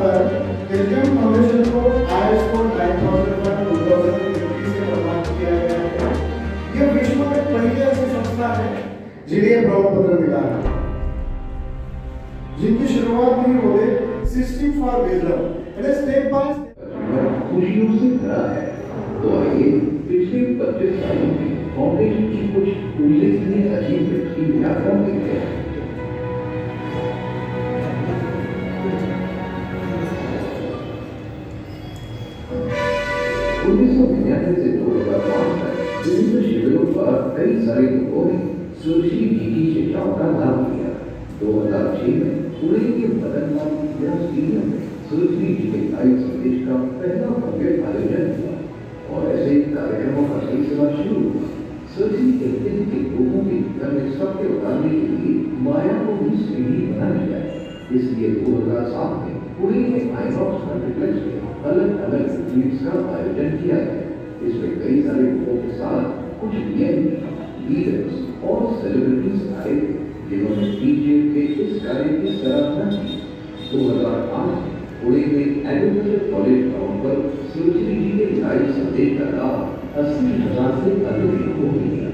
पर Indian foundation को ISO 9001:2021 से प्रमाणित KIA गया है। यह विश्व में पहली ऐसी संस्था है जिन्हें प्रमाण पत्र मिला है, जिनकी शुरुआत हुई होते सिस्टम फॉर विजडम, यानी स्टेप बाय स्टेप खुशियों से भरा है। तो आइए पिछले 25 सालों में फाउंडेशन की कुछ उल्लेखनीय अचीवमेंट की यात्रा देखते हैं। 1999 से 2005 तक विभिन्न शिविरों पर कई सारे लोगों ने सुरक्षित जी की शिक्षाओं का लाभ लिया। 2006 में पुणे के मदनलाल स्टेडियम में सुरक्षित जी के लाइव संदेश का पहला भव्य आयोजन हुआ और ऐसे कार्यक्रमों का सिलसिला शुरू हुआ। सुरक्षित कहते के लोगों के जीवन में सत्य उतारने के लिए माया को भी सीढ़ी बनाई जाए, इसलिए 2007 में पुणे के आइनॉक्स मल्टीप्लेक्स में अलग-अलग मीट्स का आयोजन किया गया। इसमें कई सारे लोगों के साथ कुछ लीडर्स और सेलिब्रिटीज आए थे, जिन्होंने डीजे के इस कार्य की सराहना की। 2008 में पुणे में एग्रीकल्चर कॉलेज ग्राउंड पर सुरक्षित जी के लाइव संदेश का लाभ 80,000 से अधिक लोगों को मिला।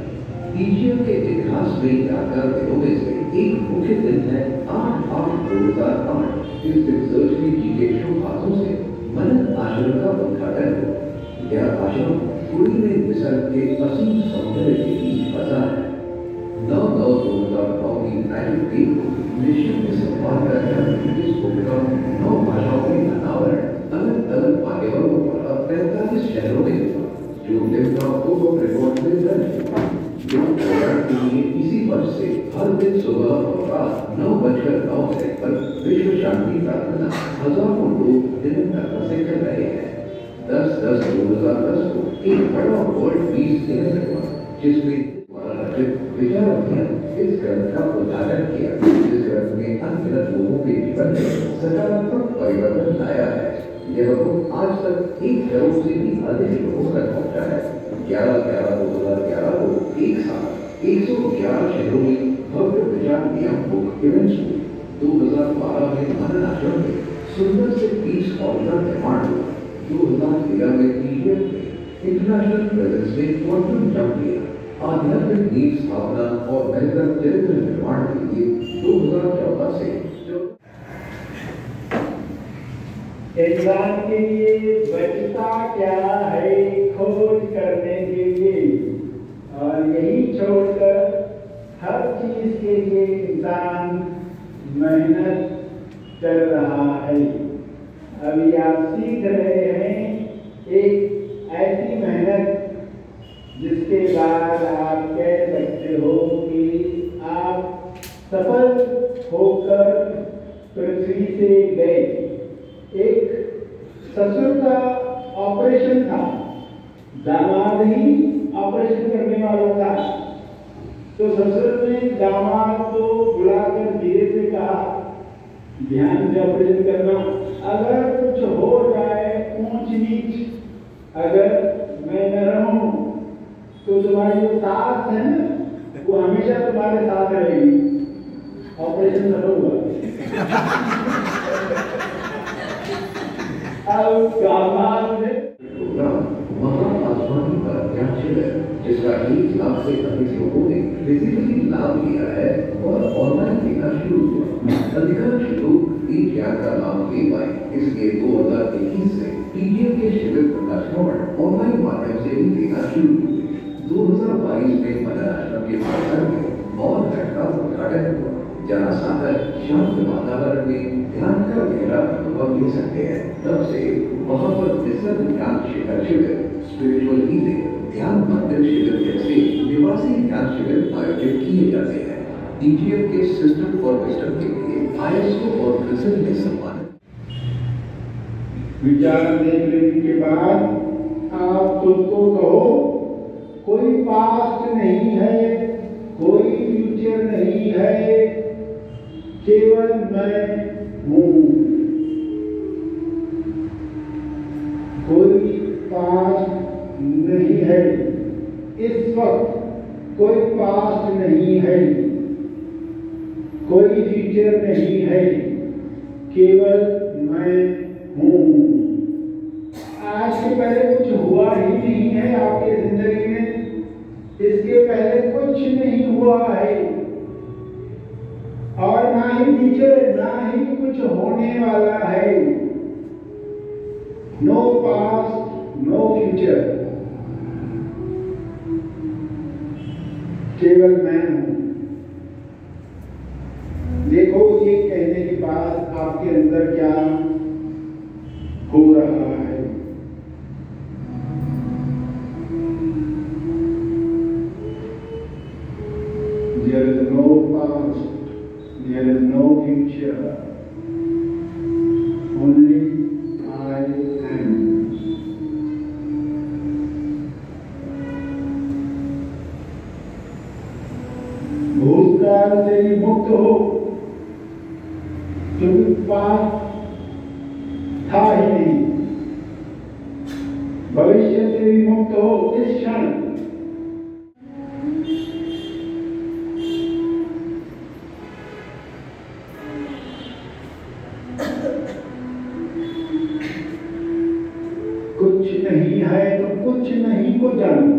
डीजे के इतिहास में यादगार दिनों में से एक मुख्य दिन है 8/8/2008। इस दिन सुरक्षित जी के शुभ हाथों से मनन आश्रम का उद्घाटन हुआ। यह आश्रम पुणे में निसर्ग के असीम सौंदर्य के बीच बसा है। 9/9/2009 की नाइट डे को निश्चित में सम्मान करकर इस प्रोग्राम 9 भाषाओं में अनावरण अलग-अलग मान्यवरों द्वारा 45 शहरों में हुआ, जो लिम्का बुक ऑफ रिकॉर्ड में दर्ज हुआ। जो प्रोग्राम के लिए इसी वर्ष से हर दिन सुबह और रात 9:09 पर विश्व शांति प्रार्थना हजारों लोग निरंतरता से कर रहे हैं। 10/10/2010 को एक बड़ा वर्ल्ड पीस दिवस हुआ, जिसमें विचार अभियान इस ग्रंथ का उद्घाटन किया। इस ग्रंथ में अनगिनत लोगों के जीवन में सकारात्मक परिवर्तन लाया है। यह बुक आज तक 1 करोड़ से भी अधिक लोगों तक पहुंचा है। 11/11/2011 को एक साथ 111 शहरों में भव्य विचार नियम बुक इवेंट्स हुए। 2012 में मनन आश्रम में सुंदर से पीस हॉल का निर्माण हुआ। 2013 में TGF में इंटरनेशनल प्रेजेंस में क्वांटम जंप लिया। आध्यात्मिक नींव स्थापना और बेहतर चरित्र निर्माण के लिए 2014 से इंसान के लिए बचता क्या है खोज करने के लिए, और यही छोड़कर हर चीज के लिए इंसान मेहनत कर रहा है। अभी आप सीख रहे हैं एक ऐसी मेहनत जिसके बाद आप कह सकते हो कि आप सफल होकर पृथ्वी से गए। एक ससुर का ऑपरेशन था, दामाद ही ऑपरेशन करने वाला था, तो ससुर ने दामाद को बुलाकर धीरे से कहा, ध्यान से ऑपरेशन करना, अगर कुछ हो जाए ऊंच नीच, अगर मैं न रहूं तो तुम्हारी जो सास है ना वो हमेशा तुम्हारे साथ रहेगी। ऑपरेशन सफल हुआ। महाआसमानी का ज्ञान शिविर, जिसका 1 लाख से अधिक लोगों ने फिजिकली लाभ लिया है और ऑनलाइन लेना शुरू हुआ। अधिकांश लोग इस ज्ञान का लाभ ले पाए, इसलिए 2021 से TGF के शिविर प्रकाशन ऑनलाइन माध्यम से भी लेना शुरू हुए। 2022 में मनन आश्रम के परिसर में और घर का उद्घाटन हुआ, जहाँ साधक शांत वातावरण में ध्यान का गहरा अनुभव ले सकते हैं। तब से वहाँ पर निसर्ग ज्ञान शिविर, स्पिरिचुअल हीलिंग, ध्यान मंदिर शिविर जैसे निवासी ज्ञान शिविर आयोजित किए जाते हैं। TGF के सिस्टम फॉर विजडम के लिए ISO और क्रिसिल में सम्मानित। विचार देख लेने के बाद आप खुद को कहो, कोई पास्ट नहीं है, कोई फ्यूचर नहीं है, केवल मैं हूँ। कोई पास्ट नहीं है, इस वक्त कोई पास्ट नहीं है, कोई फ्यूचर नहीं है, केवल मैं नो पास्ट, नो फ्यूचर, केवल मैं हूं। देखो ये कहने के बाद आपके अंदर क्या हो रहा है। There is no past, there is no future, only I am. भूतकाल से मुक्त हो, क्योंकि पाप था ही नहीं। भविष्य से भी मुक्त हो इस क्षण। कुछ नहीं है तो कुछ नहीं को जानो।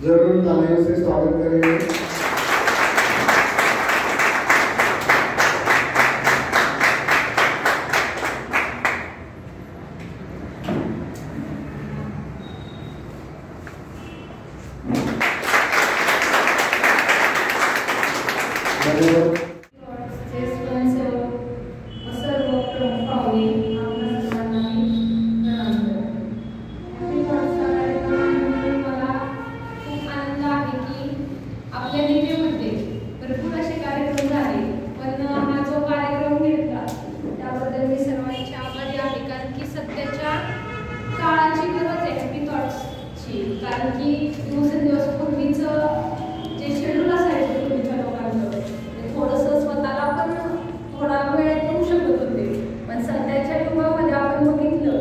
जरूर तालियों से स्वागत करेंगे। कारण की दिवसेंदिवस पूर्वीचं जे शेड्यूल असायचं पूर्वीच्या लोकांचं ते थोडंसं स्वतःला पण थोडा वेळ देऊ शकत होते, पण सध्याच्या युगामध्ये आपण बघितलं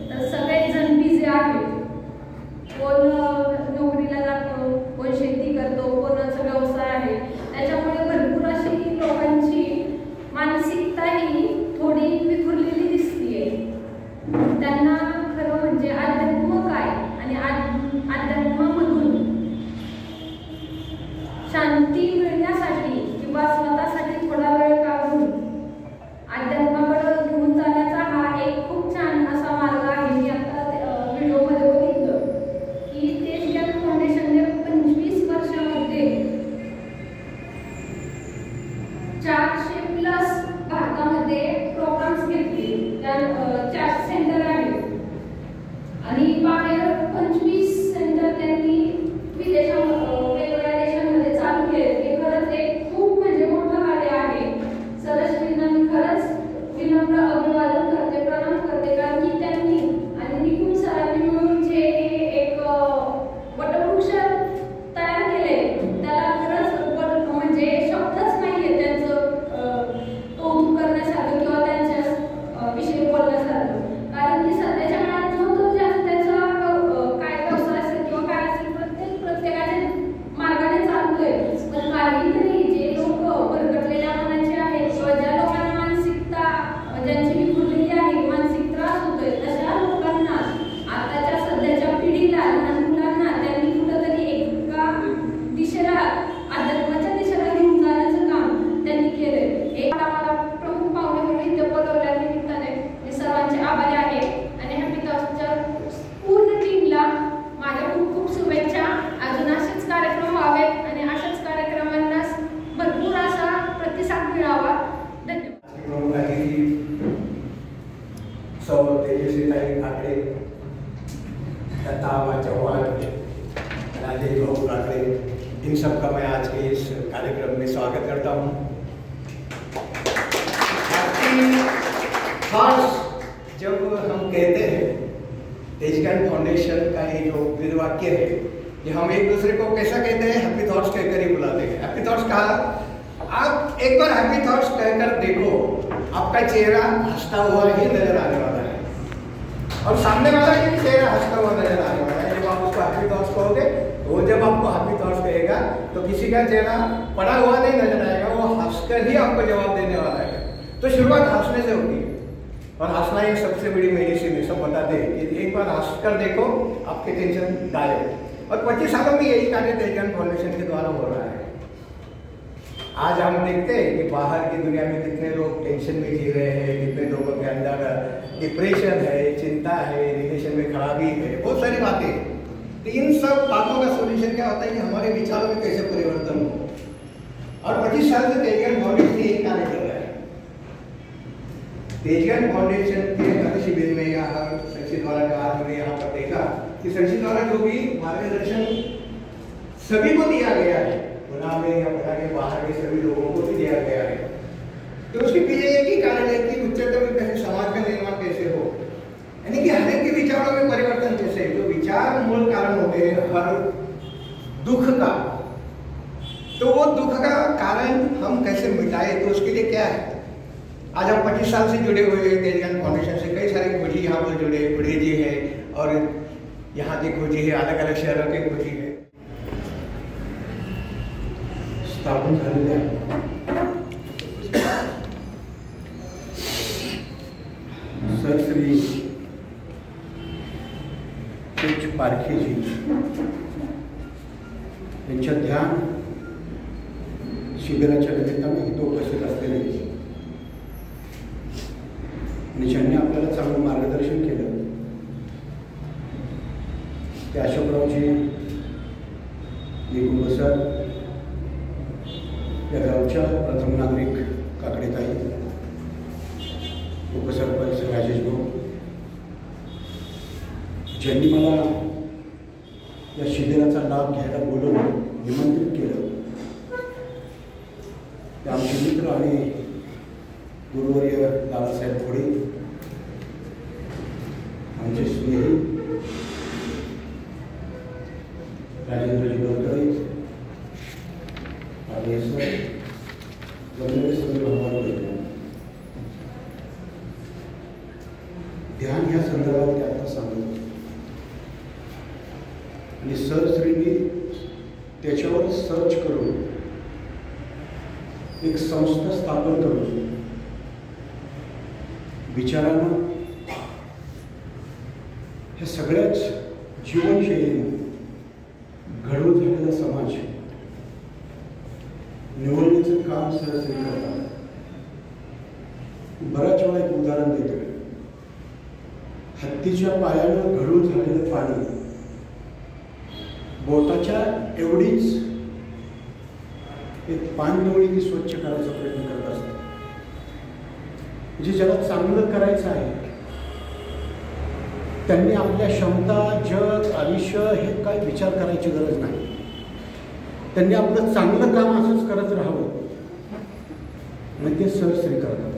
तर सगळेच जण बिझी आहेत. कोण नोकरीला जातो, कोण शेती करतो, कोणाचा व्यवसाय आहे. त्याच्यामुळे भरपूर अशी लोकांची मानसिकता ही थोडी विखुरलेली दिसतीये. त्यांना खरं म्हणजे अध्यात्म काय आणि अध्यात्मामधून शांती मिळण्यासाठी किंवा स्वतःसाठी थोडा वेळ काढून अध्यात्माकडे घेऊन जाण्याचा हा एक खूप छान असा मार्ग आहे. मी आता व्हिडिओमध्ये बघितलं की तेज ज्ञान फाउंडेशनने 25 वर्षामध्ये 400+ भारतामध्ये प्रोग्राम्स घेतले. त्या 4 सेंटर आहेत आणि बाहेर 25 सेंटर त्यांनी वेगवेगळ्या देशांमध्ये चालू केले. हे खरंच एक खूप म्हणजे मोठं कार्य आहे. सरश्रींना मी खरंच विनम्र अभिवादन करते, प्रणाम करते, कारण की त्यांनी आणि निकुंज सरांनी मिळून जे एक वटवृक्ष तयार केले त्याला खरंच म्हणजे शब्दच नाहीये त्यांचं कौतुक करण्यासारखं किंवा त्यांच्या विषयी बोलण्यासारखं. कारण की सध्याच्या काळात जो तो त्याचा काय व्यवसाय असेल किंवा काय असेल प्रत्येकाच्या मार्गाने चालतोय, पण काहीतरी जे लोक भरकटलेल्या मनाचे आहेत किंवा ज्या लोकांना मानसिकता ज्यांची विखुरलेली आहे, मानसिक त्रास होतोय, तशा लोकांना आताच्या सध्याच्या पिढीला लहान मुलांना त्यांनी कुठंतरी एका दिशेला अध्यात्माच्या दिशेला घेऊन जाण्याचं काम त्यांनी केलंय. एक आम्हाला प्रमुख पाहुणे म्हणून इथे बोलवल्या निमित्ताने मी सर्वांचे आभारी आहे आणि हॅपी थॉट्सच्या पूर्ण टीमला माझ्या खूप खूप शुभेच्छा. अजून असेच कार्यक्रम व्हावेत आणि अशाच कार्यक्रमांना भरपूर असा प्रतिसाद मिळावा. धन्यवाद. प्रमुख अतिथि सौ तेजस्वीताई ठाकरे, दत्ता चौहान, राजेश बाबू ठाकरे, इन सबका मैं आज के इस कार्यक्रम में स्वागत करता हूँ. खास जब हम कहते हैं तेज ज्ञान फाउंडेशन का ये जो ब्रीद वाक्य है, ये हम एक दूसरे को कैसा कहते हैं, हैप्पी थॉट्स कहकर ही बुलाते हैं. हैप्पी थॉट्स कहा, आप एक बार हैप्पी थॉट्स कहकर देखो, आपका चेहरा हंसता हुआ ही नजर आने वाला है और सामने वाला भी चेहरा हंसता हुआ नजर आने वाला है. जब आप उसको हैप्पी थॉट्स कहोगे, वो जब आपको हैप्पी थॉट्स कहेगा तो किसी का चेहरा पड़ा हुआ नहीं नजर आएगा, वो हंसकर ही आपको जवाब देने वाला है. तो शुरुआत हंसने से होती है और हंसना एक सबसे बड़ी मेडिसिन है. सब बताते हैं कि एक बार हंस कर देखो, आपके टेंशन गायब. और 25 सालों में यही कार्य तेजज्ञान फाउंडेशन के द्वारा हो रहा है। आज हम देखते हैं कि बाहर की दुनिया में कितने लोग टेंशन में जी रहे हैं, कितने लोगों के अंदर डिप्रेशन है, चिंता है, रिलेशन में खराबी है, बहुत सारी बातें। तो इन सब बातों का सोल्यूशन क्या होता है कि हमारे विचारों में कैसे परिवर्तन हो। और 25 साल से तेजज्ञान फाउंडेशन यही कार्य कर रहा है। तेजज्ञान फाउंडेशन के हर शिविर में या हर शैक्षिक द्वारा जो आज हमने यहाँ पर देखा कि शैक्षिक द्वारा जो भी मार्गदर्शन सभी को दिया गया है, पुणे में या पुणे के बाहर के सभी लोगों को भी दिया गया है, तो उसके पीछे एक ही कारण है कि उच्चतम कैसे समाज का निर्माण कैसे हो, यानी कि हर एक के विचारों में परिवर्तन कैसे। जो विचार मूल कारण होते हैं हर दुख का, तो वो दुख का कारण हम कैसे मिटाए, तो उसके लिए क्या है। आज हम 25 साल से जुड़े हुए हैं तेजज्ञान फाउंडेशन से। कई सारे खोजी यहाँ पर जुड़े, खुड़े जी है और यहाँ के खोजी है, अलग अलग शहरों के खोजी है। स्थापन झालेल्या सर श्री तेज पारखेजी यांच्या ध्यान शिबिराच्या निमित्ताने इथं उपस्थित असलेले आणि ज्यांनी आपल्याला चांगलं मार्गदर्शन केलं ते अशोकरावजी निकुंभ सर, या गावच्या प्रथम नागरिक काकडेताई, उपसरपंच राजेश भाऊ, ज्यांनी मला या शिबिराचा लाभ घ्यायला बोलवलं, निमंत्रित केलं, ते आमचे मित्र आणि गुरुवर्य दादासाहेब खोडे, आमचे स्नेही राजेंद्र जुगलकडे, ध्यान ह्या संदर्भात ते आता सांगत आणि सरश्रींनी त्याच्यावर सर्च करून एक संस्था स्थापन करून विचारानं हे सगळ्याच जीवनशैलीनं घडवून झालेला समाज निवडण्याचं काम सरश्री करतात. बऱ्याच वेळा एक उदाहरण देतो. हत्तीच्या पायानं घडून झालेलं पाणी बोटाच्या एवढीच एक पाणलोळी स्वच्छ करायचा प्रयत्न करत असतात. म्हणजे ज्याला चांगलं करायचं आहे त्यांनी आपल्या क्षमता, जग, आयुष्य हे काय विचार करायची गरज नाही. त्यांनी आपलं चांगलं काम असंच करत राहावं, मग ते सरश्री करतात.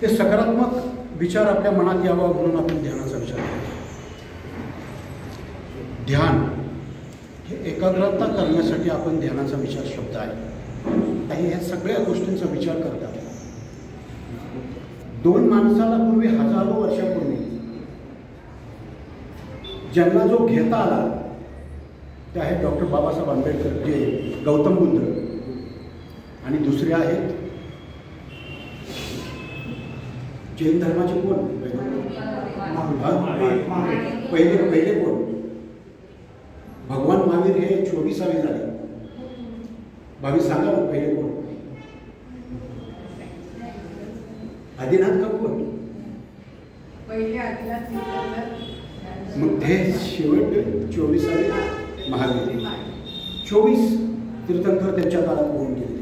ते सकारात्मक विचार आपल्या मनात यावा म्हणून आपण ध्यानाचा विचार करतो. ध्यान हे एकाग्रता करण्यासाठी आपण ध्यानाचा विचार शब्द आहे. काही ह्या सगळ्या गोष्टींचा विचार करतात. दोन माणसाला पूर्वी हजारो वर्षापूर्वी ज्यांना जो घेता आला ते आहेत डॉक्टर बाबासाहेब आंबेडकर, जे गौतम बुद्ध, आणि दुसरे आहेत जैन धर्माचे कोण पहिले कोण भगवान महावीर हे 24वे झाले. भावी सांगा मग पहिले कोण? आदिनाथ का कोण? मग ते शेवट 24वे महावीर. 24 तीर्थंकर त्यांच्या काळात होऊन गेले.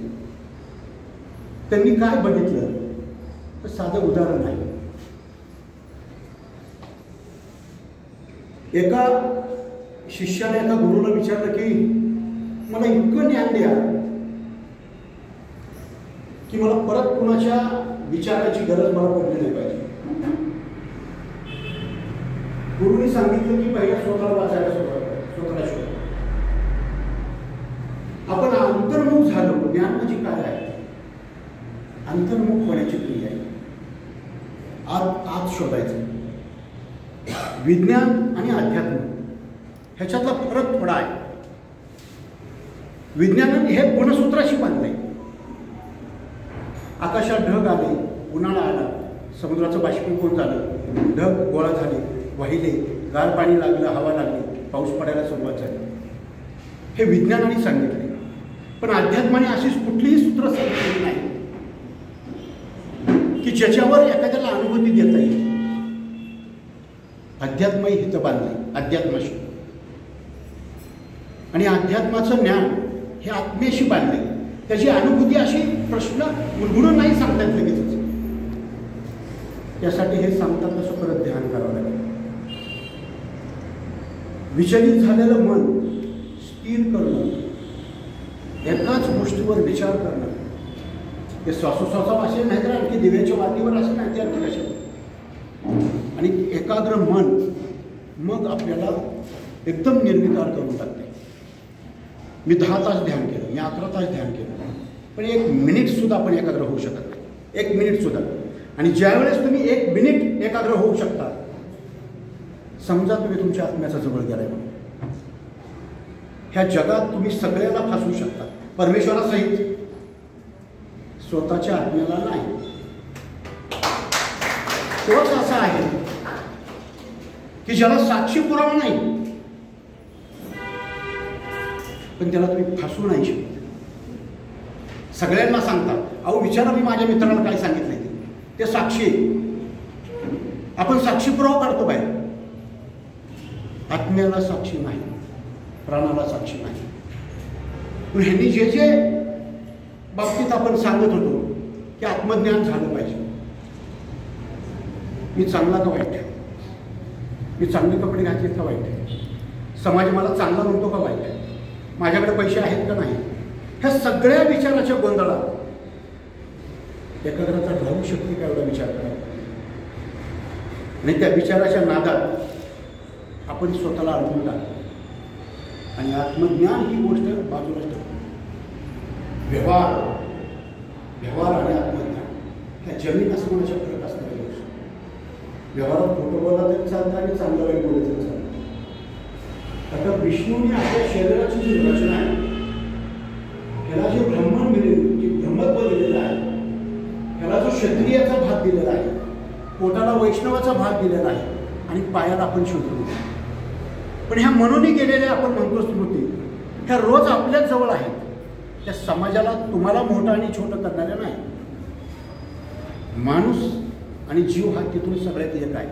त्यांनी काय बघितलं तर साधं उदाहरण आहे. एका शिष्याने एका गुरुला विचारलं की मला इतकं ज्ञान द्या की मला परत कुणाच्या विचाराची गरज मला पडली नाही पाहिजे. गुरुने सांगितलं की पहिल्या स्वतःला वाचायला स्वतःला शोधा. आपण अंतर्मुख झालो. ज्ञान म्हणजे काय आहे? अंतर्मुख होण्याची क्रिया आहे. आत शोधायचं. विज्ञान आणि अध्यात्म ह्याच्यातला फरक थोडा आहे. विज्ञानाने हे गुणसूत्राशी बांधलंय. आकाशात ढग आले, उन्हाळा आला, समुद्राचं बाष्पीभवन झालं, ढग गोळा झाले, वाहिले, गार पाणी लागलं, हवा लागली, पाऊस पडायला सुरुवात झाली. हे विज्ञानाने सांगितले. पण अध्यात्माने अशीच कुठलीही सूत्र सांगितलेली नाही की ज्याच्यावर एखाद्याला अनुभूती देता येईल. अध्यात्मही हिथं बांधले अध्यात्माशी, आणि अध्यात्माचं ज्ञान हे आत्म्याशी बांधले. त्याची अनुभूती अशी प्रश्न उलगडून नाही सांगता येत लगेचच. त्यासाठी हे सांगतात तसं परत ध्यान करावं लागेल. विचलित झालेलं मन स्थिर करणं, एकाच गोष्टीवर विचार करणं, ते श्वासोश्वासावर असेल नाही तर आणखी दिव्याच्या वातीवर असेल नाही ते आणखी कशावर, आणि एकाग्र मन मग आपल्याला एकदम निर्विकार करून टाकते. मी 10 तास ध्यान केलं, मी 11 तास ध्यान केलं, पण 1 मिनिटसुद्धा आपण एकाग्र होऊ शकत नाही. 1 मिनिटसुद्धा. आणि ज्यावेळेस तुम्ही 1 मिनिट एकाग्र होऊ शकता, समजा तुम्ही तुमच्या आत्म्याचा जवळ गेलाय म्हणून. ह्या जगात तुम्ही सगळ्याला फसवू शकता, परमेश्वरासहित, स्वतःच्या आत्म्याला नाही. तोच असा आहे की ज्याला साक्षी पुरावा नाही, पण त्याला तुम्ही फसवू नाही शकत. सगळ्यांना सांगता, अहो विचारा मी माझ्या मित्राला काय सांगितलंय ते साक्षी. आपण साक्षी पुरावा काढतो बाहेर, आत्म्याला साक्षी नाही, प्राणाला साक्षी नाही. पण ह्यांनी जे जे बाबतीत आपण सांगत होतो की आत्मज्ञान झालं पाहिजे. मी चांगला का वाईट आहे, मी चांगले कपडे घातलेत का वाईट आहे, समाज मला चांगला म्हणतो का वाईट आहे, माझ्याकडे पैसे आहेत का नाही, ह्या सगळ्या विचाराच्या गोंधळात एकाग्रता राहू शकते का एवढा विचार करा. आणि त्या विचाराच्या नादात आपण स्वतःला अडवून टाकतो आणि आत्मज्ञान ही गोष्ट बाजूलाच ठेवतो. व्यवहार आणि आत्मज्ञान ह्या जमीन आसमानाच्या फरक असणारी गोष्ट. व्यवहारात खोटं बोलला तरी चालतं आणि चांगलं वाईट बोललं तरी चालतं. आता विष्णूने आपल्या शरीराची जी रचना आहे, ह्याला जे ब्रह्मांड मिळेल, जे ब्रह्मत्व दिलेलं आहे, ह्याला जो क्षत्रियाचा भाग दिलेला आहे, पोटाला वैष्णवाचा भाग दिलेला आहे, आणि पायाला आपण शोधू. पण ह्या मनोनी गेलेल्या आपण म्हणतो स्मृती, ह्या रोज आपल्याच जवळ आहेत. त्या समाजाला तुम्हाला मोठं आणि छोटं करणाऱ्या नाही. माणूस आणि जीव हा तिथून सगळ्यात एक आहे.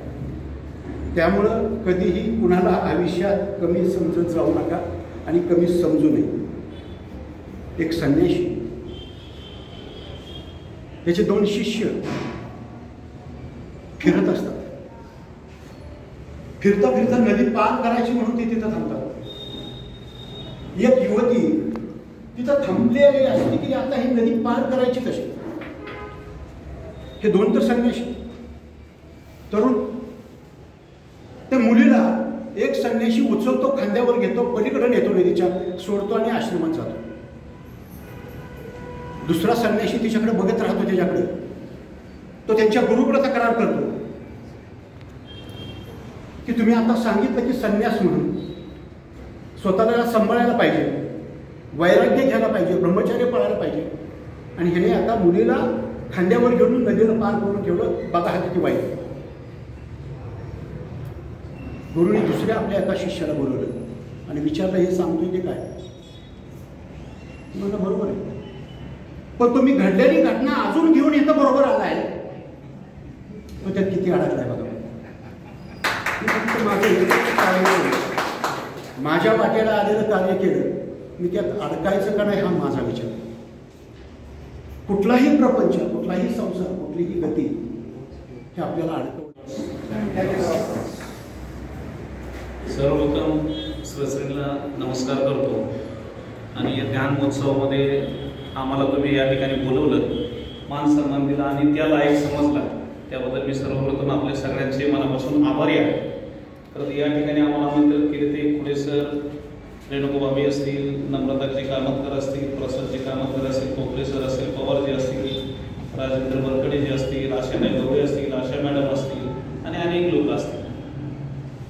त्यामुळं कधीही कुणाला आयुष्यात कमी समजत जाऊ नका आणि कमी समजू नये. एक संन्याशी, त्याचे 2 शिष्य फिरत असतात. फिरता फिरता नदी पार करायची म्हणून ते तिथं थांबतात. एक युवती तिथं थांबलेली असते की आता ही नदी पार करायची कशी. हे 2 तर संन्याशी तरुण. त्या मुलीला एक संन्याशी उचलतो, खांद्यावर घेतो, पलीकडे नेतो, नदीच्या सोडतो आणि आश्रमात जातो. दुसरा संन्याशी तिच्याकडे बघत राहतो, त्याच्याकडे तो त्यांच्या गुरुकडे तक्रार करतो की तुम्ही आता सांगितलं की संन्यास म्हणून स्वतःला सांभाळायला पाहिजे, वैराग्य घ्यायला पाहिजे, ब्रह्मचर्य पाळायला पाहिजे, आणि ह्याने आता मुलीला खांद्यावर घेऊन नदीला पार करून ठेवलं. बघा हा किती वाईट. गुरुने दुसऱ्या आपल्या एका शिष्याला बोलवलं आणि विचारलं, हे सांगतोय ते काय. म्हणलं बरोबर आहे, पण तुम्ही घडलेली घटना अजून घेऊन इथं बरोबर आलाय, तो त्यात किती अडकलाय बघा. माझ्या वाटेला आलेलं कार्य केलं, मी त्यात अडकायचं का नाही हा माझा विचार. कुठलाही प्रपंच, कुठलाही संसार, कुठलीही गती हे आपल्याला अडकवतं. सर्वप्रथम श्रीला नमस्कार करतो. आणि या ध्यान महोत्सवामध्ये आम्हाला तुम्ही या ठिकाणी बोलवलं, मान सन्मान दिला आणि त्या लायक समजला, त्याबद्दल मी सर्वप्रथम आपल्या सगळ्यांचे मनापासून आभारी आहे. तर या ठिकाणी आम्हाला आमंत्रित केले ते खुडे सर, रेणुकाबाबी असतील, नम्रताजी कामतकर असतील, प्रसादजी कामतकर असतील, कोकरे सर असतील, पवारजी असतील, राजेंद्र बरकडे असतील, आशाताई गवळे असतील, आशा मॅडम असतील आणि अनेक लोक असतील.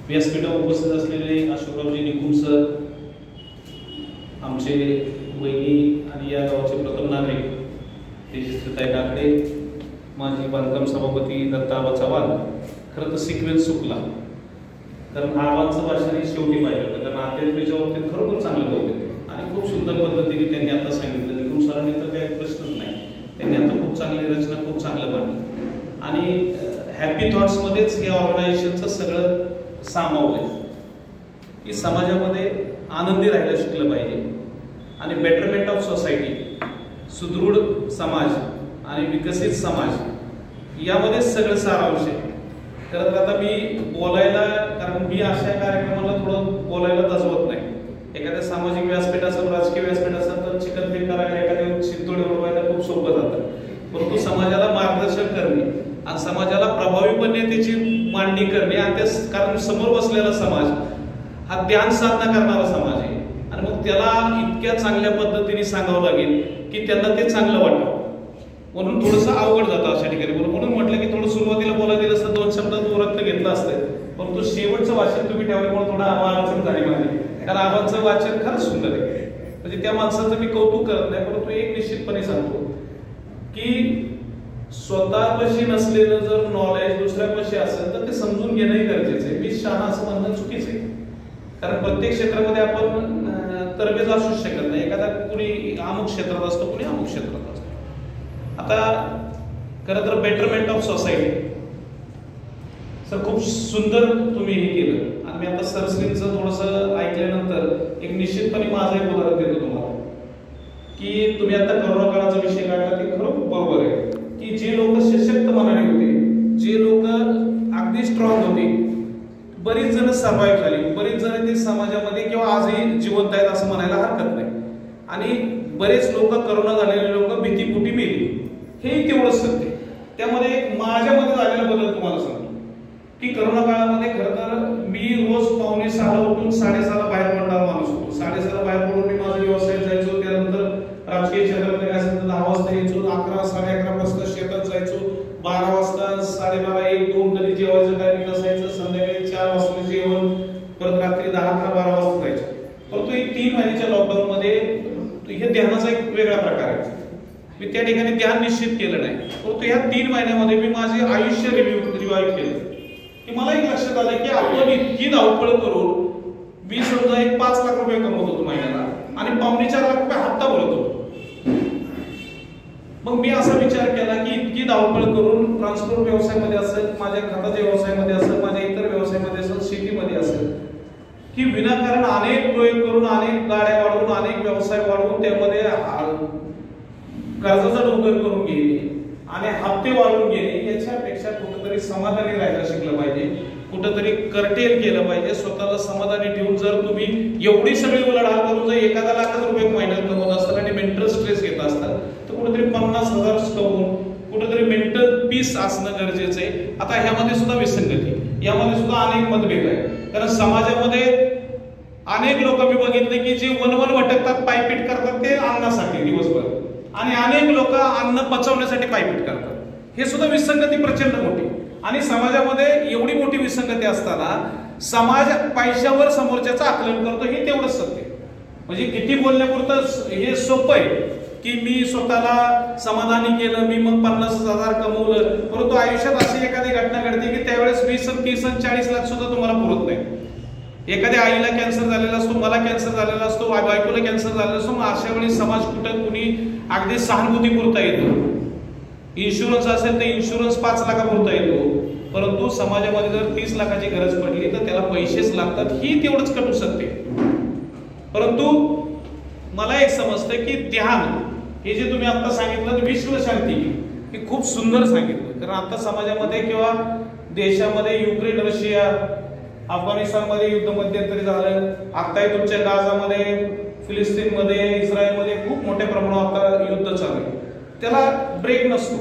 व्यासपीठावर उपस्थित असलेले अशोकरावजी निकुम सर, आमचे वहिनी आणि या गावाचे प्रथम नागरिक तेजस्वीताई काकडे, माजी बांधकाम सभापती दत्ताबा चव्हाण. खरं तर सिक्वेन्स चुकला, कारण आबांचं भाषण हे शेवटी पाहिजे होतं, कारण आध्यात्मिकच्या बाबतीत खरोखर चांगलं होते आणि खूप सुंदर पद्धतीने त्यांनी आता सांगितलं. निकुम सरांनी तर काही प्रश्नच नाही, त्यांनी आता खूप चांगली रचना खूप चांगलं मांडली आणि हॅपी थॉट्समध्येच या ऑर्गनायझेशनचं सगळं सामावलंय की समाजामध्ये आनंदी राहायला शिकलं पाहिजे आणि बेटरमेंट ऑफ सोसायटी, सुदृढ समाज आणि विकसित समाज यामध्ये सगळं सारांश आहे. तर आता मी बोलायला, कारण मी अशा कार्यक्रमाला थोडं बोलायला दजवत नाही. एखाद्या सामाजिक व्यासपीठ असेल, राजकीय व्यासपीठ असेल तर चिकनफिक करायला, एखाद्या शिंतोडे उडवायला खूप सोपं जातं. परंतु समाजाला मार्गदर्शन करणे आणि समाजाला प्रभावीपणे त्याची मांडणी करणे आणि ते, कारण समोर बसलेला समाज हा ध्यान साधना करणारा समाज आहे आणि मग त्याला इतक्या चांगल्या पद्धतीने सांगावं लागेल की त्यांना ते चांगलं वाटावं. म्हणून थोडंसं अवघड जातं अशा ठिकाणी. म्हणून म्हटलं की थोडं सुरुवातीला बोलायला दिलं असतं, 2 शब्दात रक्त घेतलं असतं, परंतु शेवटचं वाचन तुम्ही ठेवल्यामुळे थोडा अडचण झाली माझी. कारण आबांचं वाचन खरंच सुंदर आहे, म्हणजे त्या माणसाचं मी कौतुक करत नाही, परंतु एक निश्चितपणे सांगतो की स्वतःपाशी नसलेलं जर नॉलेज दुसऱ्यापाशी असेल तर ते समजून घेणंही गरजेचं आहे. मी शहाणा असं म्हणणं चुकीचं आहे, कारण प्रत्येक क्षेत्रामध्ये आपण तरबेज असू शकत नाही. एखादा कुणी अमुक क्षेत्रात असतो, कुणी अमुक क्षेत्रात असतो. आता खरं तर बेटरमेंट ऑफ सोसायटी सर खूप सुंदर तुम्ही हे केलं आणि मी आता सरश्रींचं थोडंसं ऐकल्यानंतर एक निश्चितपणे माझं एक उदाहरण देतो तुम्हाला की तुम्ही आता करोना काळाचा विषय काढला ते खरं बरोबर आहे की जे लोक सशक्त मनाने होते, जे लोक अगदी स्ट्रॉंग होते, बरीच जण सर्व्हाइव्ह झाली, बरीच जण ते समाजामध्ये किंवा आजही जिवंत आहेत असं म्हणायला हरकत नाही आणि बरेच लोक, करोना झालेले लोक भीतीपोटी मेली, हे तेवढंच सत्य. त्यामध्ये माझ्यामध्ये झालेला बदल तुम्हाला सांगतो की करोना काळामध्ये खरं तर मी रोज 5:45 उठून 6:30 बाहेर पडणारा माणूस होतो. 6:30 बाहेर पडून मी माझा व्यवसाय जायचो, त्यानंतर राजकीय क्षेत्रामध्ये काय असेल तर 10 वाजता यायचो, 11, 11:30 वाजता शेतात जायचो, 12 वाजता 12:30, 1, 2 कधी जेवायचं टायमिंग असायचं, संध्याकाळी 4 वाजता जेवण, परत रात्री 10, 11, 12 वाजता जायचं. परंतु एक 3 महिन्याच्या लॉकडाऊन मध्ये हे ध्यानाचा एक वेगळा प्रकार आहे. मी त्या ठिकाणी ध्यान निश्चित केलं नाही, परंतु ह्या 3 महिन्यामध्ये मी माझे आयुष्य रिवाईव्ह केलं की मला एक लक्षात आलं की आपण इतकी धावपळ करून, मी समजा एक 5 लाख रुपये कमवत होतो महिन्याला आणि 4.25 लाख रुपये हप्ता भरत होतो. मग मी असा विचार केला की इतकी धावपळ करून ट्रान्सपोर्ट व्यवसायामध्ये असेल, माझ्या खताच्या व्यवसायामध्ये असेल, माझ्या इतर व्यवसायामध्ये असेल, शेतीमध्ये असेल, की विनाकारण अनेक प्रयोग करून, अनेक गाड्या वाढवून, अनेक व्यवसाय वाढवून त्यामध्ये कर्जाचा डोंगर करून घेणे आणि हप्ते वाढवून घेणे याच्यापेक्षा कुठेतरी समाधानी राहायला शिकलं पाहिजे, कुठेतरी कर्टेल केलं पाहिजे. स्वतःला समाधानी ठेवून जर तुम्ही एवढी सगळी उलाढाल करून जर 1 लाख रुपये महिन्यात कमवत असताल आणि मेंटल स्ट्रेस घेत असताल तर कुठेतरी 50,000 कमवून कुठेतरी मेंटल पीस असणं गरजेचं आहे. आता ह्यामध्ये सुद्धा विसंगती, यामध्ये सुद्धा अनेक मतभेद आहेत, कारण समाजामध्ये अनेक लोक मी बघितले की जे वनवन भटकतात, पायपीट करतात ते अन्नासाठी दिवसभर, आणि अनेक लोक अन्न पचवण्यासाठी पायपीट करतात. हे सुद्धा विसंगती प्रचंड मोठी, आणि समाजामध्ये एवढी मोठी विसंगती असताना समाज पैशावर समोरच्याचं आकलन करतो हे तेवढंच सत्य. म्हणजे किती बोलण्यापुरतं हे सोपं आहे की मी स्वतःला समाधानी केलं, मी मग 50,000 कमवलं, परंतु आयुष्यात अशी एखादी घटना घडते की त्यावेळेस 20, 30, 40 लाख सुद्धा तुम्हाला पुरत नाही. एखाद्या आईला कॅन्सर झालेला असतो, मला कॅन्सर झालेला असतो, बायकोला कॅन्सर झालेला असतो. मग अशा वेळी समाज कुठं कुणी अगदी सहानुभूती पुरता येतो, इन्शुरन्स असेल तर इन्शुरन्स 5 लाखापुरता येतो, परंतु समाजामध्ये जर 30 लाखाची गरज पडली तर त्याला पैसेच लागतात, ही तेवढंच कटू शकते. परंतु मला एक समजतं की ध्यान हे जे तुम्ही आता सांगितलं विश्वशांती, हे खूप सुंदर सांगितलं. कारण आता समाजामध्ये किंवा देशामध्ये युक्रेन, रशिया, अफगाणिस्तानमध्ये युद्ध मध्यंतरी झालं, आताही तुमच्या गाझामध्ये, फिलिस्तीनमध्ये, इस्रायलमध्ये खूप मोठ्या प्रमाणावर आता युद्ध चालू आहे. त्याला ब्रेक नसतो.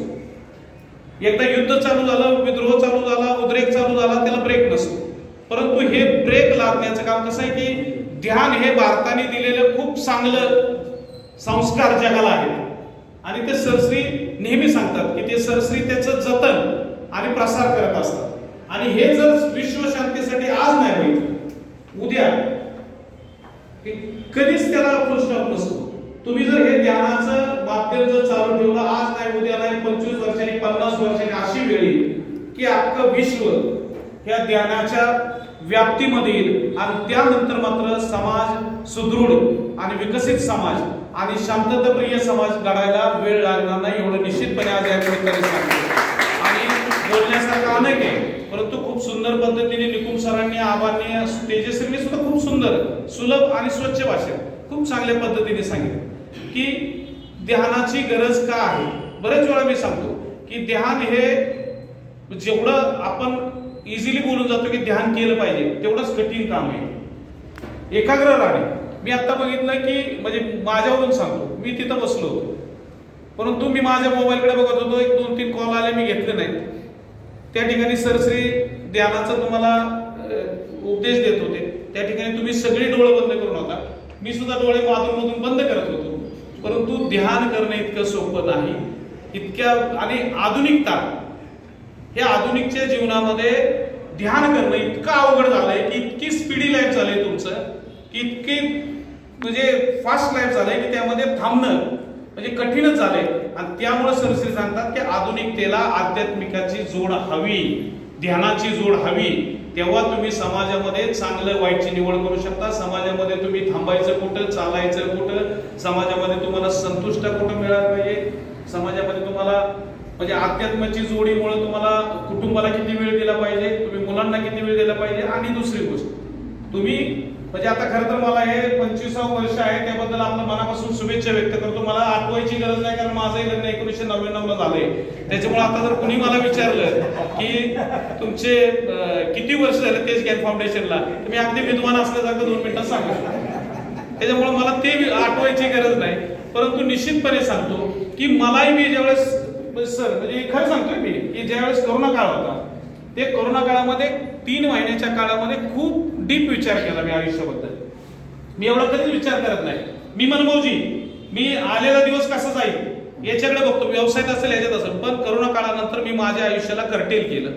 एकदा युद्ध चालू झालं, विद्रोह चालू झाला, उद्रेक चालू झाला, त्याला ब्रेक नसतो. परंतु हे ब्रेक लादण्याचं काम कसं आहे की ध्यान हे भारताने दिलेलं खूप चांगलं संस्कार जगाला आहेत, आणि ते सरश्री नेहमी सांगतात की ते सरश्री त्याचं जतन आणि प्रसार करत असतात. आणि हे जर विश्वशांतीसाठी आज नाही होईल, उद्या कधीच त्याला फुल स्टॉप नसतो. तुम्ही जर हे ध्यानाचं माध्यम जर चालू ठेवलं, आज नाही, उद्या नाही, 25 वर्षांनी, 50 वर्षांनी अशी वेळ येईल की अख्खं विश्व ह्या ध्यानाच्या व्याप्तीमध्ये येईल आणि त्यानंतर मात्र समाज सुदृढ आणि विकसित समाज आणि शांतताप्रिय समाज घडायला वेळ लागणार नाही, एवढं निश्चितपणे आज या निमित्ताने सांगतो. आणि बोलण्यासारखं अनेक आहे, परंतु खूप सुंदर पद्धतीने निकुम सरांनी, आबांनी, तेजश्रींनी सुद्धा खूप सुंदर, सुलभ आणि स्वच्छ भाषेत खूप चांगल्या पद्धतीने सांगितलं की ध्यानाची गरज का आहे. बरेच वेळा मी सांगतो की ध्यान हे जेवढं आपण इझिली बोलून जातो की ध्यान केलं पाहिजे, तेवढंच कठीण काम आहे. एकाग्र राहणे. मी आता बघितलं की म्हणजे माझ्यावरून सांगतो, मी तिथं बसलो होतो, परंतु मी माझ्या मोबाईलकडे बघत होतो, 1-2-3 कॉल आले, मी घेतले नाही. त्या ठिकाणी सरश्री ध्यानाचा तुम्हाला उपदेश देत होते, त्या ठिकाणी तुम्ही सगळी डोळे बंद करून होता, मी सुद्धा डोळे मधून बंद करत होतो. परंतु ध्यान करणं इतकं सोपं नाही. इतक्या आणि आधुनिकता, या आधुनिकच्या जीवनामध्ये ध्यान करणं इतकं अवघड झालंय की इतकी स्पीडी लाईफ झालंय तुमचं, की इतकी म्हणजे फास्ट लाईफ झालंय की त्यामध्ये थांबणं म्हणजे कठीणच झालंय. आणि त्यामुळे सरश्री सांगतात की आधुनिकतेला आध्यात्मिकाची जोड हवी, ध्यानाची जोड हवी, तेव्हा तुम्ही समाजामध्ये चांगलं वाईटची निवड करू शकता. समाजामध्ये तुम्ही थांबायचं कुठं, चालायचं कुठं, समाजामध्ये तुम्हाला संतुष्ट कुठं मिळालं पाहिजे, समाजामध्ये तुम्हाला म्हणजे अध्यात्माची जोडीमुळे तुम्हाला कुटुंबाला किती वेळ दिला पाहिजे, तुम्ही मुलांना किती वेळ दिला पाहिजे. आणि दुसरी गोष्ट, तुम्ही म्हणजे आता खरं तर मला हे 25वं वर्ष आहे, त्याबद्दल आपल्या मनापासून शुभेच्छा व्यक्त करतो. मला आठवायची गरज नाही, कारण माझंही लग्न 1999 ला झालंय. त्याच्यामुळे आता जर कुणी मला विचारलं की तुमचे किती वर्ष झाले तेज ज्ञान फाउंडेशनला, तर मी अगदी विद्वान असल्यासारखं 2 मिनिटात सांगू शकतो. त्याच्यामुळे मला ते आठवायची गरज नाही. परंतु निश्चितपणे सांगतो की मलाही, मी ज्यावेळेस सर म्हणजे खरं सांगतोय मी की ज्यावेळेस कोरोना काळ होता, ते कोरोना काळामध्ये 3 महिन्याच्या काळामध्ये खूप डीप विचार केला मी आयुष्याबद्दल. मी एवढा कधीच विचार करत नाही. मी मनमोजी, मी आलेला दिवस कसा जाईल याच्याकडे बघतो, व्यवसायात असेल याच्यात असेल. पण कोरोना काळानंतर मी माझ्या आयुष्याला कर्टेल केलं.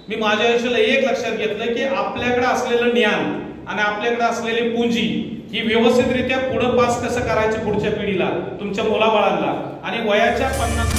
मी माझ्या आयुष्याला एक लक्षात घेतलं की आपल्याकडे असलेलं ज्ञान आणि आपल्याकडे असलेली पुंजी ही व्यवस्थितरित्या पुढे पास कसं करायचं पुढच्या पिढीला, तुमच्या मुलाबाळांना. आणि वयाच्या 50